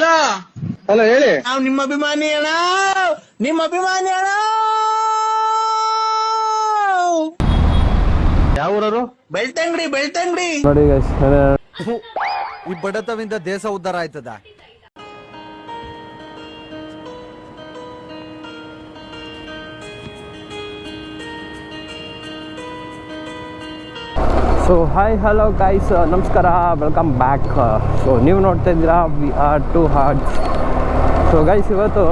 Hello hello ಹೇಳಿ. ನಾವು ನಿಮ್ಮ ಅಭಿಮಾನಿ ಅಣ್ಣ, ನಿಮ್ಮ ಅಭಿಮಾನಿ ಅಣ್ಣ. ಯಾವ ಊರವರು? ಬೆಳ್ತಂಗಡಿ, ಬೆಳ್ತಂಗಡಿ. ನೋಡಿ ಗೈಸ್, ಈ ಬಡತವಿಂದ ದೇಶ ಉದ್ಧಾರ ಆಯ್ತದ. ಸೊ ಹಾಯ್ ಹಲೋ ಗೈಸ್, ನಮಸ್ಕಾರ, ವೆಲ್ಕಮ್ ಬ್ಯಾಕ್. ಸೊ ನೀವು ನೋಡ್ತಾ ಇದ್ದೀರಾ we are two hearts. So guys, ಇವತ್ತು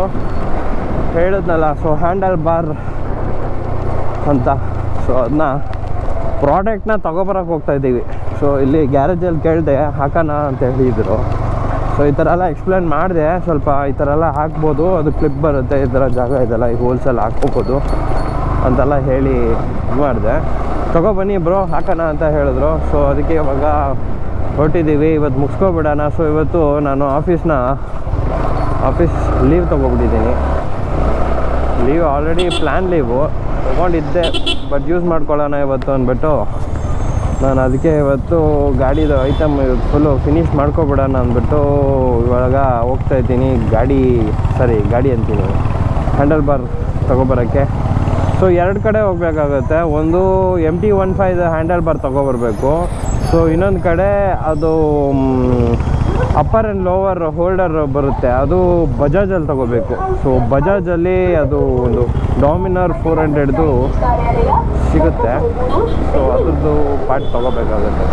ಹೇಳಿದ್ನಲ್ಲ, ಸೊ ಹ್ಯಾಂಡಲ್ ಬಾರ್ ಅಂತ, ಸೊ ಅದನ್ನ ಪ್ರಾಡಕ್ಟ್ನ ತೊಗೊಬರೋಕೆ ಹೋಗ್ತಾಯಿದ್ದೀವಿ. ಸೊ ಇಲ್ಲಿ ಗ್ಯಾರೇಜಲ್ಲಿ ಕೇಳಿದೆ ಹಾಕೋಣ ಅಂತ ಹೇಳಿದರು. ಸೊ ಈ ಥರ ಎಲ್ಲ ಎಕ್ಸ್ಪ್ಲೇನ್ ಮಾಡಿದೆ. ಸ್ವಲ್ಪ ಈ ಥರ ಎಲ್ಲ ಹಾಕ್ಬೋದು, ಅದು ಕ್ಲಿಪ್ ಬರುತ್ತೆ, ಈ ಥರ ಜಾಗ ಇದೆಲ್ಲ, ಈ ಹೋಲ್ಸೇಲ್ ಹಾಕ್ಕೋಬೋದು ಅಂತೆಲ್ಲ ಹೇಳಿ ಇದು ಮಾಡಿದೆ. ತೊಗೊಬನ್ನಿ ಬ್ರೋ ಹಾಕೋಣ ಅಂತ ಹೇಳಿದ್ರು. ಸೊ ಅದಕ್ಕೆ ಇವಾಗ ಹೊರಟಿದ್ದೀವಿ, ಇವತ್ತು ಮುಗಿಸ್ಕೊಬಿಡೋಣ. ಸೊ ಇವತ್ತು ನಾನು ಆಫೀಸ್ ಲೀವ್ ತೊಗೊಬಿಟ್ಟಿದ್ದೀನಿ. ಲೀವ್ ಆಲ್ರೆಡಿ ಪ್ಲ್ಯಾನ್ ಲೀವು ತೊಗೊಂಡಿದ್ದೆ, ಬಟ್ ಯೂಸ್ ಮಾಡ್ಕೊಳ್ಳೋಣ ಇವತ್ತು ಅಂದ್ಬಿಟ್ಟು ನಾನು ಅದಕ್ಕೆ ಇವತ್ತು ಗಾಡಿದು ಐಟಮ್ ಫುಲ್ಲು ಫಿನಿಷ್ ಮಾಡ್ಕೊಬಿಡೋಣ ಅಂದ್ಬಿಟ್ಟು ಇವಾಗ ಹೋಗ್ತಾಯಿದ್ದೀನಿ. ಗಾಡಿ ಅಂತೀನಿ, ಹ್ಯಾಂಡಲ್ ಬಾರ್ ತೊಗೊಬರೋಕ್ಕೆ. ಸೊ ಎರಡು ಕಡೆ ಹೋಗಬೇಕಾಗುತ್ತೆ. ಒಂದು MT-15 ಹ್ಯಾಂಡಲ್ ಬಾರ್ ತೊಗೊಬರ್ಬೇಕು. ಸೊ ಇನ್ನೊಂದು ಕಡೆ ಅದು ಅಪ್ಪರ್ ಆ್ಯಂಡ್ ಲೋವರ್ ಹೋಲ್ಡರ್ ಬರುತ್ತೆ, ಅದು ಬಜಾಜಲ್ಲಿ ತೊಗೋಬೇಕು. ಸೊ ಬಜಾಜಲ್ಲಿ ಅದು ಒಂದು ಡಾಮಿನರ್ 400ದು ಸಿಗುತ್ತೆ. ಸೊ ಅದ್ರದ್ದು ಪಾರ್ಟ್ ತೊಗೋಬೇಕಾಗುತ್ತೆ.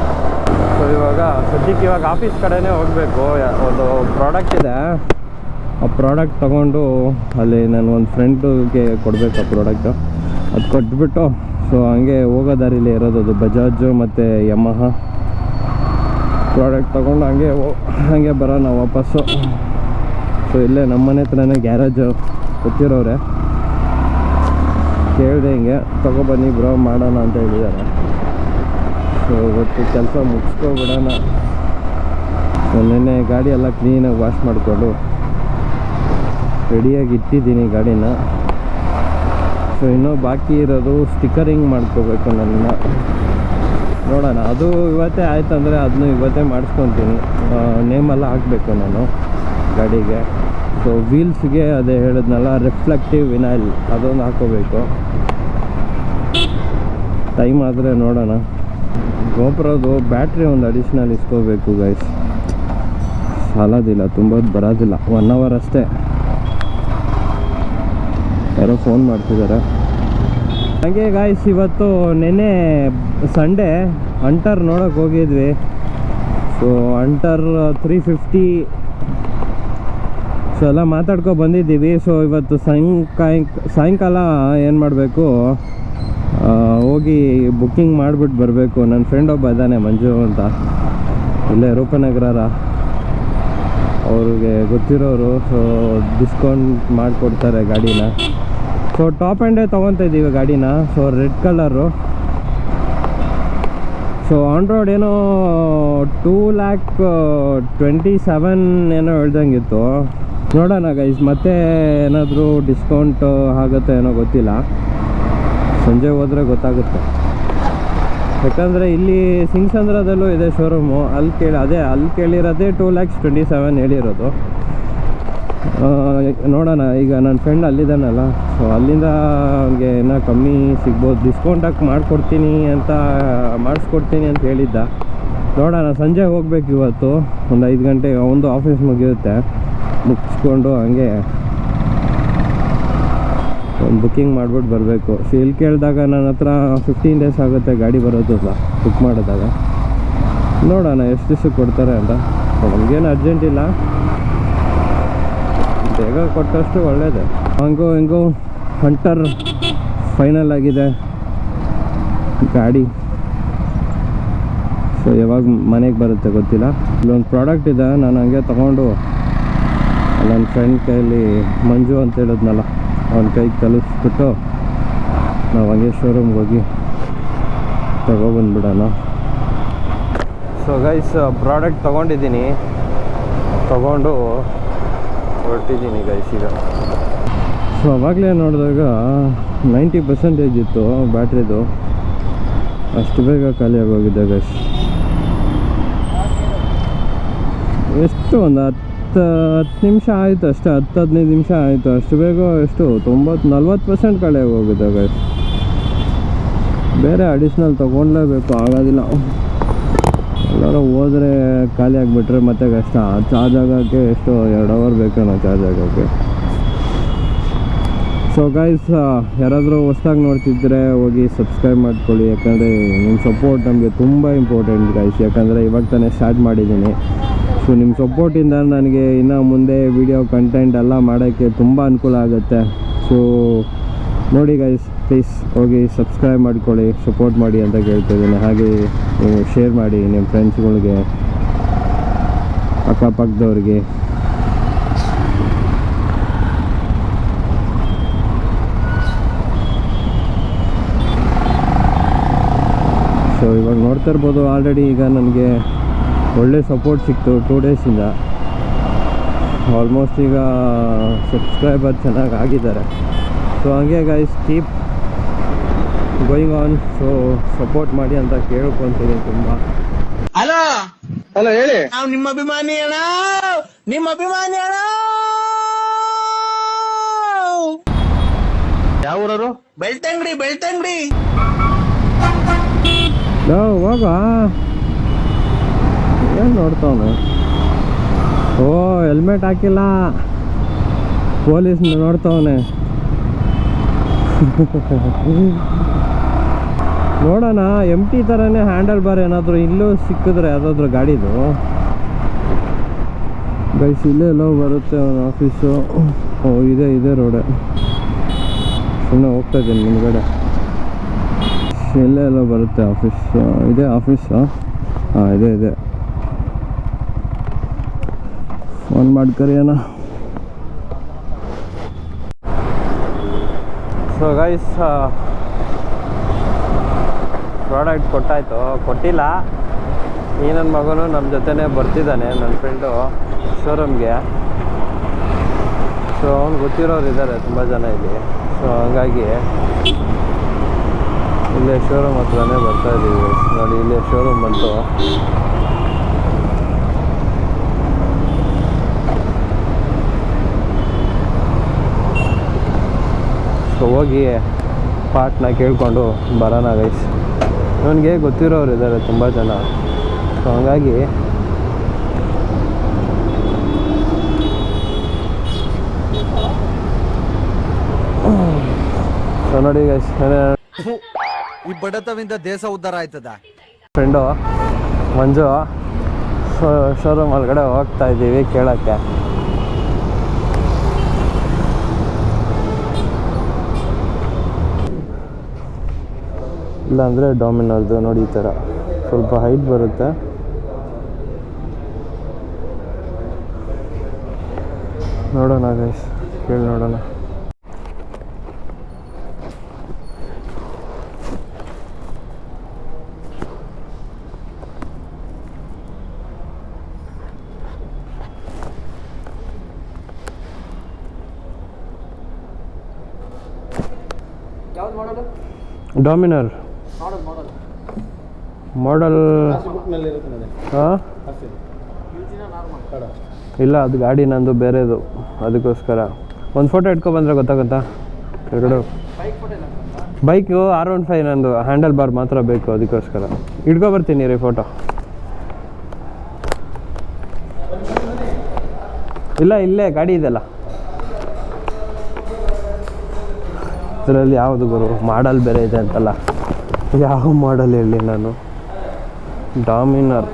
ಸೊ ಸದ್ಯಕ್ಕೆ ಇವಾಗ ಆಫೀಸ್ ಕಡೆನೇ ಹೋಗಬೇಕು. ಒಂದು ಪ್ರಾಡಕ್ಟ್ ಇದೆ, ಆ ಪ್ರಾಡಕ್ಟ್ ತೊಗೊಂಡು ಅಲ್ಲಿ ನಾನು ಒಂದು ಫ್ರೆಂಡ್ಗೆ ಕೊಡಬೇಕು. ಆ ಪ್ರಾಡಕ್ಟು ಅದು ಕೊಟ್ಬಿಟ್ಟು ಸೊ ಹಂಗೆ ಹೋಗೋ ದಾರಿಲಿ ಇರೋದು ಅದು ಬಜಾಜು ಮತ್ತು ಯಮಹ ಪ್ರಾಡಕ್ಟ್ ತೊಗೊಂಡು ಹಂಗೆ ಬರೋಣ ವಾಪಸ್ಸು. ಸೊ ಇಲ್ಲೇ ನಮ್ಮ ಮನೆ ಹತ್ರನೇ ಗ್ಯಾರೇಜು ಗೊತ್ತಿರೋರೆ, ಕೇಳಿದೆ ಹಿಂಗೆ ತೊಗೊಬನ್ನಿ ಬ್ರೋ ಮಾಡೋಣ ಅಂತ ಹೇಳಿದ್ದಾರೆ. ಸೊ ಇವತ್ತು ಕೆಲಸ ಮುಗಿಸ್ಕೊಬಿಡೋಣ. ಸೊ ನೆನ್ನೆ ಗಾಡಿ ಎಲ್ಲ ಕ್ಲೀನಾಗಿ ವಾಶ್ ಮಾಡಿಕೊಂಡು ರೆಡಿಯಾಗಿ ಇಟ್ಟಿದ್ದೀನಿ ಗಾಡಿನ. ಸೊ ಇನ್ನೂ ಬಾಕಿ ಇರೋದು ಸ್ಟಿಕ್ಕರಿಂಗ್ ಮಾಡ್ಕೋಬೇಕು ನನ್ನ. ನೋಡೋಣ, ಅದು ಇವತ್ತೇ ಆಯ್ತಂದರೆ ಅದನ್ನು ಇವತ್ತೇ ಮಾಡಿಸ್ಕೊತೀನಿ. ನೇಮೆಲ್ಲ ಹಾಕಬೇಕು ನಾನು ಗಾಡಿಗೆ. ಸೊ ವೀಲ್ಸ್ಗೆ ಅದೇ ಹೇಳಿದ್ನಲ್ಲ, ರಿಫ್ಲೆಕ್ಟಿವ್ ವಿನೈಲ್ ಅದೊಂದು ಹಾಕೋಬೇಕು. ಟೈಮ್ ಆದರೆ ನೋಡೋಣ. ಗೋಪುರದ್ದು ಬ್ಯಾಟ್ರಿ ಒಂದು ಅಡಿಷ್ನಲ್ ಇಸ್ಕೋಬೇಕು ಗೈಸ್. ಸಾಲೋದಿಲ್ಲ, ತುಂಬ ಬರೋದಿಲ್ಲ, 1 hour ಅಷ್ಟೇ. ಯಾರೋ ಫೋನ್ ಮಾಡ್ತಿದ್ದಾರೆ. ಹಾಗೆ ಗಾಯ್ಸ್, ಇವತ್ತು ನೆನ್ನೆ ಸಂಡೇ ಅಂಟರ್ ನೋಡೋಕೆ ಹೋಗಿದ್ವಿ. ಸೊ ಅಂಟರ್ 350 ಸೊ ಎಲ್ಲ ಮಾತಾಡ್ಕೊ ಬಂದಿದ್ದೀವಿ. ಸೊ ಇವತ್ತು ಸಾಯಂಕಾಲ ಏನು ಮಾಡಬೇಕು, ಹೋಗಿ ಬುಕ್ಕಿಂಗ್ ಮಾಡಿಬಿಟ್ಟು ಬರಬೇಕು. ನನ್ನ ಫ್ರೆಂಡ್ ಒಬ್ಬ ಇದ್ದಾನೆ, ಮಂಜು ಅಂತ, ಇಲ್ಲೇ ರೂಪನಗರ, ಅವ್ರಿಗೆ ಗೊತ್ತಿರೋರು. ಸೊ ಡಿಸ್ಕೌಂಟ್ ಮಾಡಿಕೊಡ್ತಾರೆ ಗಾಡಿನ. ಸೊ ಟಾಪ್ ಆ್ಯಂಡೇ ತೊಗೊತಾ ಇದ್ದೀವಿ ಗಾಡಿನ. So red colour. So on road ಏನೋ 2,27,000 ಏನೋ ಹೇಳ್ದಂಗಿತ್ತು. ನೋಡೋಣ ಗೈಸ್, ಮತ್ತೆ ಏನಾದರೂ ಡಿಸ್ಕೌಂಟ್ ಆಗುತ್ತೆ ಏನೋ ಗೊತ್ತಿಲ್ಲ. ಸಂಜೆ ಹೋದರೆ ಗೊತ್ತಾಗುತ್ತೆ. ಯಾಕಂದರೆ ಇಲ್ಲಿ ಸಿಂಗ್ಸಂದ್ರದಲ್ಲೂ ಇದೆ ಶೋರೂಮು, ಅಲ್ಲಿ ಕೇಳಿರೋದೇ 2,27,000 ಹೇಳಿರೋದು. ನೋಡೋಣ, ಈಗ ನನ್ನ ಫ್ರೆಂಡ್ ಅಲ್ಲಿದ್ದಾನಲ್ಲ, ಸೊ ಅಲ್ಲಿಂದ ಅವ್ನಿಗೆ ಏನೋ ಕಮ್ಮಿ ಸಿಗ್ಬೋದು, ಡಿಸ್ಕೌಂಟಾಗಿ ಮಾಡಿಸ್ಕೊಡ್ತೀನಿ ಅಂತ ಹೇಳಿದ್ದ. ನೋಡೋಣ, ಸಂಜೆ ಹೋಗ್ಬೇಕು ಇವತ್ತು. ಒಂದು 5 ಗಂಟೆಗೆ ಒಂದು ಆಫೀಸ್ ಮುಗಿಸ್ಕೊಂಡು ಹಂಗೆ ಒಂದು ಬುಕ್ಕಿಂಗ್ ಮಾಡಿಬಿಟ್ಟು ಬರಬೇಕು. ಸೊ ಇಲ್ಲಿ ಕೇಳಿದಾಗ ನನ್ನ ಹತ್ರ 15 days ಆಗುತ್ತೆ ಗಾಡಿ ಬರೋದಿಲ್ಲ ಬುಕ್ ಮಾಡಿದಾಗ. ನೋಡೋಣ ಎಷ್ಟು ದಿವಸಕ್ಕೆ ಕೊಡ್ತಾರೆ ಅಂತ. ನಮಗೇನು ಅರ್ಜೆಂಟ್ ಇಲ್ಲ, ಬೇಗ ಕೊಟ್ಟಷ್ಟು ಒಳ್ಳೆಯದೇ. ಹೆಂಗೋ ಹಂಟರ್ ಫೈನಲ್ ಆಗಿದೆ ಗಾಡಿ. ಸೊ ಯಾವಾಗ ಮನೆಗೆ ಬರುತ್ತೆ ಗೊತ್ತಿಲ್ಲ. ಇಲ್ಲೊಂದು ಪ್ರಾಡಕ್ಟ್ ಇದೆ, ನಾನು ಹಂಗೆ ತೊಗೊಂಡು ನನ್ನ ಫ್ರೆಂಡ್ ಕೈಯಲ್ಲಿ, ಮಂಜು ಅಂತ ಹೇಳಿದ್ನಲ್ಲ, ಅವನ ಕೈಗೆ ತಲುಪಿಸ್ಬಿಟ್ಟು ನಾವು ಹಂಗೆ ಶೋರೂಮ್ಗೆ ಹೋಗಿ ತೊಗೊಬಂದ್ಬಿಡೋಣ. ಸೊ ಗೈಸ್, ಪ್ರಾಡಕ್ಟ್ ತೊಗೊಂಡಿದ್ದೀನಿ, ತೊಗೊಂಡು ಹೊರಟಿದ್ದೀನಿ ಗೈಸ್ ಈಗ. ಸೊ ಅವಾಗಲೇ ನೋಡಿದಾಗ 90% ಇತ್ತು ಬ್ಯಾಟ್ರಿದು, ಅಷ್ಟು ಬೇಗ ಖಾಲಿ ಆಗೋಗಿದೆ ಗೈಸ್. ಎಷ್ಟು ಒಂದು ಹತ್ತು ನಿಮಿಷ ಆಯಿತು ಅಷ್ಟೇ, 10-15 ನಿಮಿಷ ಆಯಿತು. ಅಷ್ಟು ಬೇಗ ಎಷ್ಟು 40% ಕಳೆ ಹೋಗುತ್ತೆ ಗೈಸ್. ಬೇರೆ ಅಡಿಷ್ನಲ್ ತೊಗೊಳ್ಲೇಬೇಕು, ಆಗೋದಿಲ್ಲ. ಎಲ್ಲರೂ ಹೋದರೆ ಖಾಲಿ ಆಗಿಬಿಟ್ರೆ ಮತ್ತೆ ಕಷ್ಟ. ಚಾರ್ಜ್ ಆಗೋಕ್ಕೆ ಎಷ್ಟು 2 ಅವರ್ ಬೇಕೇನೋ ಚಾರ್ಜ್ ಆಗೋಕ್ಕೆ. ಸೊ ಗೈಸ್, ಯಾರಾದರೂ ಹೊಸ್ದಾಗಿ ನೋಡ್ತಿದ್ರೆ ಹೋಗಿ ಸಬ್ಸ್ಕ್ರೈಬ್ ಮಾಡ್ಕೊಳ್ಳಿ, ಯಾಕಂದರೆ ನಿಮ್ಮ ಸಪೋರ್ಟ್ ನಮಗೆ ತುಂಬ ಇಂಪಾರ್ಟೆಂಟ್ ಗೈಸ್. ಯಾಕಂದರೆ ಇವಾಗ ತಾನೇ ಸ್ಟಾರ್ಟ್ ಮಾಡಿದ್ದೀನಿ. ಸೊ ನಿಮ್ಮ ಸಪೋರ್ಟಿಂದ ನನಗೆ ಇನ್ನೂ ಮುಂದೆ ವಿಡಿಯೋ ಕಂಟೆಂಟ್ ಎಲ್ಲ ಮಾಡೋಕ್ಕೆ ತುಂಬ ಅನುಕೂಲ ಆಗುತ್ತೆ. ಸೊ ನೋಡಿ ಗೈಸ್, ಪ್ಲೀಸ್ ಹೋಗಿ ಸಬ್ಸ್ಕ್ರೈಬ್ ಮಾಡ್ಕೊಳ್ಳಿ, ಸಪೋರ್ಟ್ ಮಾಡಿ ಅಂತ ಕೇಳ್ತಿದ್ದೀನಿ. ಹಾಗೆ ನೀವು ಶೇರ್ ಮಾಡಿ ನಿಮ್ಮ ಫ್ರೆಂಡ್ಸ್ಗಳಿಗೆ, ಅಕ್ಕಪಕ್ಕದವ್ರಿಗೆ. ಸೊ ಇವಾಗ ನೋಡ್ತಾ ಇರ್ಬೋದು, ಆಲ್ರೆಡಿ ಈಗ ನನಗೆ ಒಳ್ಳೆ ಸಪೋರ್ಟ್ ಸಿಕ್ತು 2 ಡೇಸಿಂದ. ಆಲ್ಮೋಸ್ಟ್ ಈಗ ಸಬ್ಸ್ಕ್ರೈಬರ್ ಚೆನ್ನಾಗಿ ಆಗಿದ್ದಾರೆ. ಸೊ ಹಂಗೆ guys, keep going on. So support ಮಾಡಿ ಅಂತ ಕೇಳ್ಕೊತೀನಿ ತುಂಬ. ಹಲೋ ಹಲೋ ಹೇಳಿ. ನಾವು ನಿಮ್ಮ ಅಭಿಮಾನಿ ಅಣ್ಣ, ನಿಮ್ಮ ಅಭಿಮಾನಿ ಅಣ್ಣ. ಯಾವ ಊರವರು? ಬೆಳ್ತಂಗಡಿ, ಬೆಳ್ತಂಗಡಿ. ಹೋಗ ಏನು ನೋಡ್ತಾವನು? ಓ, ಹೆಲ್ಮೆಟ್ ಹಾಕಿಲ್ಲ, ಪೊಲೀಸ್ ನೋಡ್ತಾವನೆ. ನೋಡೋಣ, MT ಥರನೇ ಹ್ಯಾಂಡಲ್ ಬಾರ್ ಏನಾದರೂ ಇಲ್ಲೂ ಸಿಕ್ಕಿದ್ರೆ ಯಾವುದಾದ್ರೂ ಗಾಡಿದು ಗೈಸ್. ಇಲ್ಲೇ ಎಲ್ಲೋ ಬರುತ್ತೆ ಅವನ ಆಫೀಸು. ಓ, ಇದೆ ರೋಡೆ. ಸುಮ್ಮನೆ ಹೋಗ್ತಾ ಇದ್ದೀನಿ ಮುಂದ್ಗಡೆ. ಎಲ್ಲೇ ಎಲ್ಲೋ ಬರುತ್ತೆ ಆಫೀಸ್. ಇದೆ ಆಫೀಸು? ಹಾಂ, ಇದೆ. ಫೋನ್ ಮಾಡಿ ಕರೆಯೋಣ. ಸೊ ಗೈಸ್, ಪ್ರಾಡಕ್ಟ್ ಕೊಟ್ಟಿಲ್ಲ. ಈ ನನ್ನ ಮಗನು ನಮ್ಮ ಜೊತೆನೇ ಬರ್ತಿದ್ದಾನೆ, ನನ್ನ ಫ್ರೆಂಡು ಶೋರೂಮ್ಗೆ. ಸೊ ಅವ್ನು ಗೊತ್ತಿರೋರು ಇದ್ದಾರೆ ತುಂಬ ಜನ ಇಲ್ಲಿ. ಸೊ ಹಂಗಾಗಿ ಇಲ್ಲೇ ಶೋರೂಮ್ ಹತ್ರನೇ ಬರ್ತಾ ಇದ್ದೀವಿ ನೋಡಿ. ಇಲ್ಲೇ ಶೋರೂಮ್ ಬಂತು. ಸೊ ಹೋಗಿ ಪಾರ್ಟ್ನ ಕೇಳಿಕೊಂಡು ಬರೋಣ ಗೈಸ್. ಇವನಿಗೆ ಗೊತ್ತಿರೋರು ಇದ್ದಾರೆ ತುಂಬ ಜನ. ಸೊ ಹಂಗಾಗಿ ಸೊ ನೋಡಿ ಗೈಸ್, ಈ ಬಡತವಿಂದ ದೇಶ ಉದ್ಧಾರ ಆಯ್ತದ. ಫ್ರೆಂಡು ಮಂಜು ಶೋರೂಮ್ ಒಳಗಡೆ ಹೋಗ್ತಾ ಇದ್ದೀವಿ ಕೇಳೋಕ್ಕೆ. ಇಲ್ಲಾಂದರೆ ಡಾಮಿನೋರ್ದು ನೋಡಿ, ಈ ಥರ ಸ್ವಲ್ಪ ಹೈಟ್ ಬರುತ್ತೆ. ನೋಡೋಣ ಗೈಸ್, ಕೇಳಿ ನೋಡೋಣ. ಡಾಮಿನರ್ ಮಾಡಲ್ ಹಾಂ, ಇಲ್ಲ ಅದು ಗಾಡಿ ನಂದು ಬೇರೆದು, ಅದಕ್ಕೋಸ್ಕರ ಒಂದು ಫೋಟೋ ಇಟ್ಕೊಬಂದ್ರೆ ಗೊತ್ತಾಗುತ್ತಾ? ಎರಡು ಬೈಕು R15 ನಂದು, ಹ್ಯಾಂಡಲ್ ಬಾರ್ ಮಾತ್ರ ಬೇಕು, ಅದಕ್ಕೋಸ್ಕರ ಇಟ್ಕೊಬರ್ತೀನಿ ರೀ ಫೋಟೋ. ಇಲ್ಲ ಇಲ್ಲೇ ಗಾಡಿ ಇದೆಲ್ಲ. ಇದರಲ್ಲಿ ಯಾವುದು ಗುರು ಮಾಡಲ್ ಬೇರೆ ಇದೆ ಅಂತಲ್ಲ, ಯಾವ ಮಾಡಲ್ ಹೇಳಿ ನಾನು? ಡಾಮಿನರ್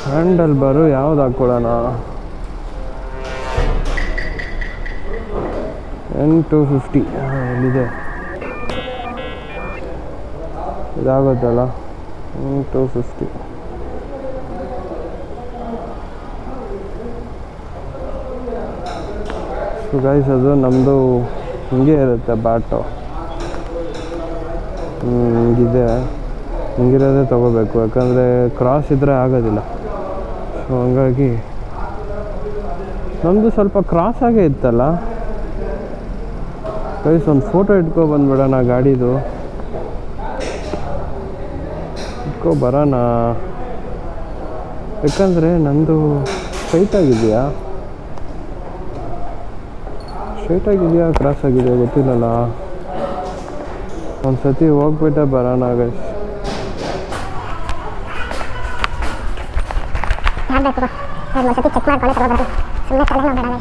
ಹ್ಯಾಂಡಲ್ ಬಾರು ಯಾವ್ದು ಹಾಕ್ಕೊಳ್ಳೋಣ? N250 ಇಲ್ಲಿದೆ, ಇದಾಗುತ್ತಲ್ಲ N250. ಸೊ ಗೈಸ್, ಅದು ನಮ್ಮದು ಹಿಂಗೆ ಇರುತ್ತೆ ಬ್ಯಾಟು. ಹಿಂಗಿದೆ, ಹಿಂಗಿರೋದೇ ತೊಗೋಬೇಕು, ಯಾಕಂದರೆ ಕ್ರಾಸ್ ಇದ್ದರೆ ಆಗೋದಿಲ್ಲ. ಸೊ ಹಂಗಾಗಿ ನಮ್ಮದು ಸ್ವಲ್ಪ ಕ್ರಾಸ್ ಆಗೇ ಇತ್ತಲ್ಲ ಗೈಸ್. ಒಂದು ಫೋಟೋ ಇಟ್ಕೊಬಂದ್ಬಿಡೋಣ ಗಾಡಿದು. ಬರೋಣ, ಯಾಕಂದರೆ ನಂದು ಸ್ಟ್ರೈಟಾಗಿದೆಯಾ ಕ್ರಾಸ್ ಆಗಿದೆಯಾ ಗೊತ್ತಿಲ್ಲಲ್ಲ. ಒಂದು ಸತಿ ಹೋಗ್ಬಿಟ್ಟೆ ಬರೋಣ ಗೈಸ್. ಚೆಕ್ ಮಾಡ್ಕೊಳ್ಳಿ, ಸುಮ್ಮನೆ ತಲೆ ನೋಡೋಣ.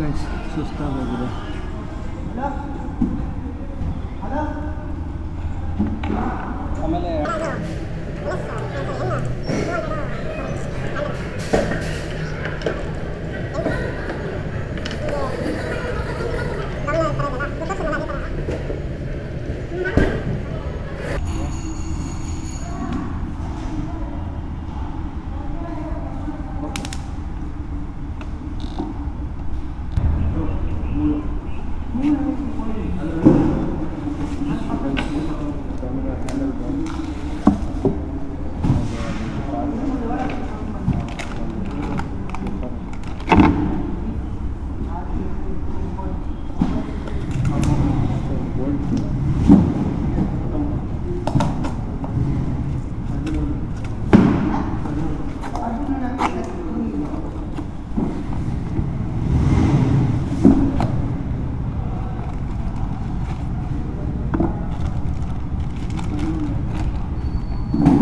ಗೈಸ್ ಸುಸ್ತಾಗೋಗಿದೆ. ಆಮೇಲೆ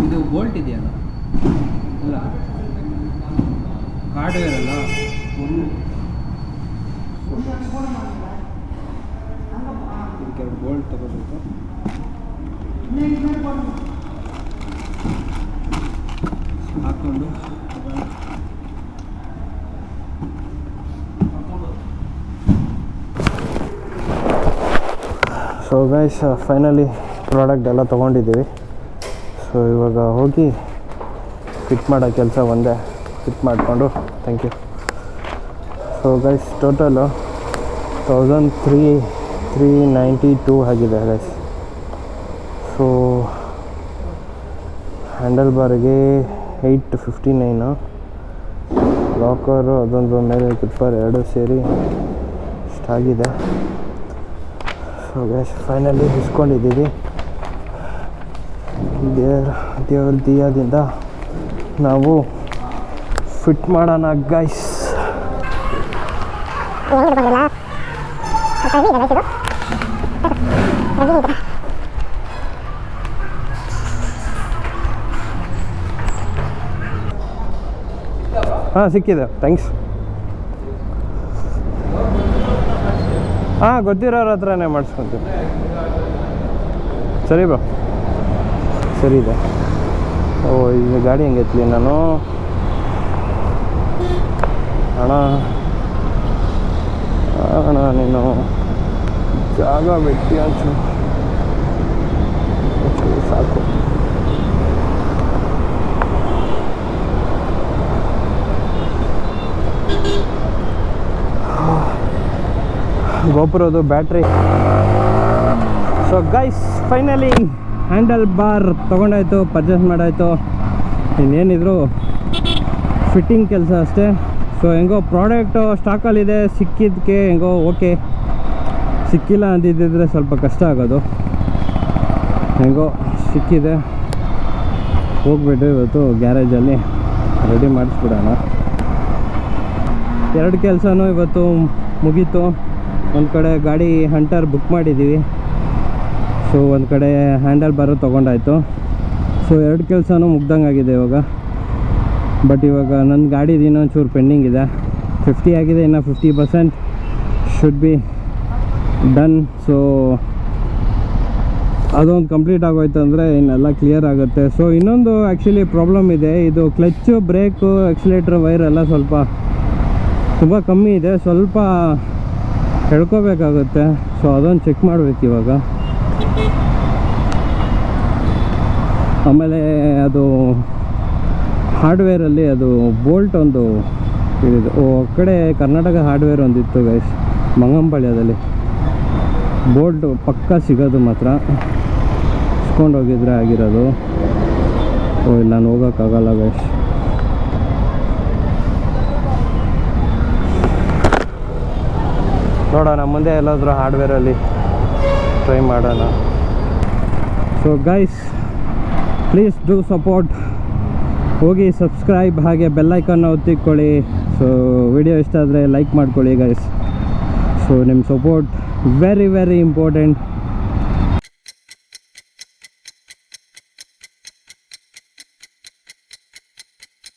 ಇದು ಬೋಲ್ಟ್ ಇದೆಯಲ್ಲ, ಅಲ್ಲ ಹಾರ್ಡ್ವೇರ್ ಅಲ್ಲ, ಎರಡು ಬೋಲ್ಟ್ ತಗೋಬೇಕು. ಹಾಕ್ಕೊಂಡು ಸೊ ಗೈಸ್ ಫೈನಲಿ ಪ್ರಾಡಕ್ಟ್ ಎಲ್ಲ ತೊಗೊಂಡಿದ್ದೀವಿ. ಸೊ ಇವಾಗ ಹೋಗಿ ಫಿಟ್ ಮಾಡೋ ಕೆಲಸ ಒಂದೇ ಫಿಟ್ ಮಾಡಿಕೊಂಡು thank you. So guys total 1392 ಆಗಿದೆ ಗೈಸ್. ಸೊ ಹ್ಯಾಂಡಲ್ ಬಾರಿಗೆ 859, ಲಾಕರು ಅದೊಂದು ಮೇಲೆ ಟಿಪ್ಪರ್ ಎರಡು ಸೇರಿ ಇಷ್ಟಾಗಿದೆ. ಸೊ ಗೈಸ್ ಫೈನಲಿ ಇಸ್ಕೊಂಡಿದ್ದೀವಿ. ದೇವ್ರ ದಿಯಾದಿಂದ ನಾವು ಫಿಟ್ ಮಾಡೋಣ ಗೈಸ್. ಹಾಂ ಸಿಕ್ಕಿದೆ, ಥ್ಯಾಂಕ್ಸ್. ಹಾಂ ಗೊತ್ತಿರೋರ ಹತ್ರನೇ ಮಾಡಿಸ್ಕೊತೀನಿ. ಸರಿ ಬ್ರೋ, ಸರಿ ಇದೆ. ಓ ಈಗ ಗಾಡಿ ಹೆಂಗೆ ಎತ್ತಲಿ ನಾನು? ಅಣ್ಣ ನೀನು ಜಾಗ ಬಿಟ್ಟು ಅಂಚು ಸಾಕು. ಗೋಪುರದು battery. So guys finally handle bar ತೊಗೊಂಡಾಯ್ತು, ಪರ್ಚೇಸ್ ಮಾಡಾಯಿತು. ಇನ್ನೇನಿದ್ರು ಫಿಟ್ಟಿಂಗ್ ಕೆಲಸ ಅಷ್ಟೇ. ಸೊ ಹೆಂಗೋ ಪ್ರಾಡಕ್ಟು ಸ್ಟಾಕಲ್ಲಿದೆ, ಸಿಕ್ಕಿದ್ದಕ್ಕೆ ಹೆಂಗೋ ಓಕೆ. ಸಿಕ್ಕಿಲ್ಲ ಅಂದಿದ್ದಿದ್ರೆ ಸ್ವಲ್ಪ ಕಷ್ಟ ಆಗೋದು. ಹೆಂಗೋ ಸಿಕ್ಕಿದೆ, ಹೋಗ್ಬಿಟ್ಟು ಇವತ್ತು ಗ್ಯಾರೇಜಲ್ಲಿ ರೆಡಿ ಮಾಡಿಸ್ಬಿಡೋಣ. ಎರಡು ಕೆಲಸನೂ ಇವತ್ತು ಮುಗೀತು. ಒಂದು ಕಡೆ ಗಾಡಿ ಹಂಟರ್ ಬುಕ್ ಮಾಡಿದ್ದೀವಿ. ಸೊ ಒಂದು ಕಡೆ ಹ್ಯಾಂಡಲ್ ಬಾರು ತೊಗೊಂಡಾಯ್ತು. ಸೊ ಎರಡು ಕೆಲಸನೂ ಮುಗ್ದಂಗಾಗಿದೆ ಇವಾಗ. ಬಟ್ ಇವಾಗ ನನ್ನ ಗಾಡಿದು ಇನ್ನೊಂಚೂರು ಪೆಂಡಿಂಗ್ ಇದೆ. 50 ಆಗಿದೆ, ಇನ್ನು 50% ಶುಡ್ ಬಿ ಡನ್. ಸೊ ಅದೊಂದು ಕಂಪ್ಲೀಟ್ ಆಗೋಯ್ತು ಅಂದರೆ ಇನ್ನೆಲ್ಲ ಕ್ಲಿಯರ್ ಆಗುತ್ತೆ. ಸೊ ಇನ್ನೊಂದು ಆ್ಯಕ್ಚುಲಿ ಪ್ರಾಬ್ಲಮ್ ಇದೆ. ಇದು ಕ್ಲಚ್ಚು, ಬ್ರೇಕು, ಎಕ್ಸಿಲೇಟ್ರ್ ವೈರ್ ಎಲ್ಲ ಸ್ವಲ್ಪ ತುಂಬ ಕಮ್ಮಿ ಇದೆ. ಸ್ವಲ್ಪ ಹೇಳ್ಕೋಬೇಕಾಗುತ್ತೆ. ಸೊ ಅದೊಂದು ಚೆಕ್ ಮಾಡ್ಬೇಕು ಇವಾಗ. ಆಮೇಲೆ ಅದು ಹಾರ್ಡ್ವೇರಲ್ಲಿ ಅದು ಬೋಲ್ಟ್ ಒಂದು ಇದು ಕಡೆ ಕರ್ನಾಟಕ ಹಾರ್ಡ್ವೇರ್ ಒಂದಿತ್ತು ಗೈಸ್, ಮಂಗಂಪಾಳ್ಯದಲ್ಲಿ. ಬೋಲ್ಟ್ ಪಕ್ಕ ಸಿಗೋದು ಮಾತ್ರ ಇಸ್ಕೊಂಡು ಹೋಗಿದ್ರೆ ಆಗಿರೋದು. ಇಲ್ಲಿ ನಾನು ಹೋಗೋಕ್ಕಾಗಲ್ಲ ಗೈಸ್. ನೋಡೋಣ ಮುಂದೆ ಎಲ್ಲಾದರೂ ಹಾರ್ಡ್ವೇರಲ್ಲಿ ಟ್ರೈ ಮಾಡೋಣ. So guys please do support, ಹೋಗಿ ಸಬ್ಸ್ಕ್ರೈಬ್ ಹಾಗೆ ಬೆಲ್ಲೈಕನ್ನ ಒತ್ತಿಕೊಳ್ಳಿ. ಸೊ ವಿಡಿಯೋ ಇಷ್ಟ ಆದರೆ ಲೈಕ್ ಮಾಡ್ಕೊಳ್ಳಿ ಗೈಸ್. ಸೊ ನಿಮ್ಮ ಸಪೋರ್ಟ್ ವೆರಿ ವೆರಿ ಇಂಪಾರ್ಟೆಂಟ್.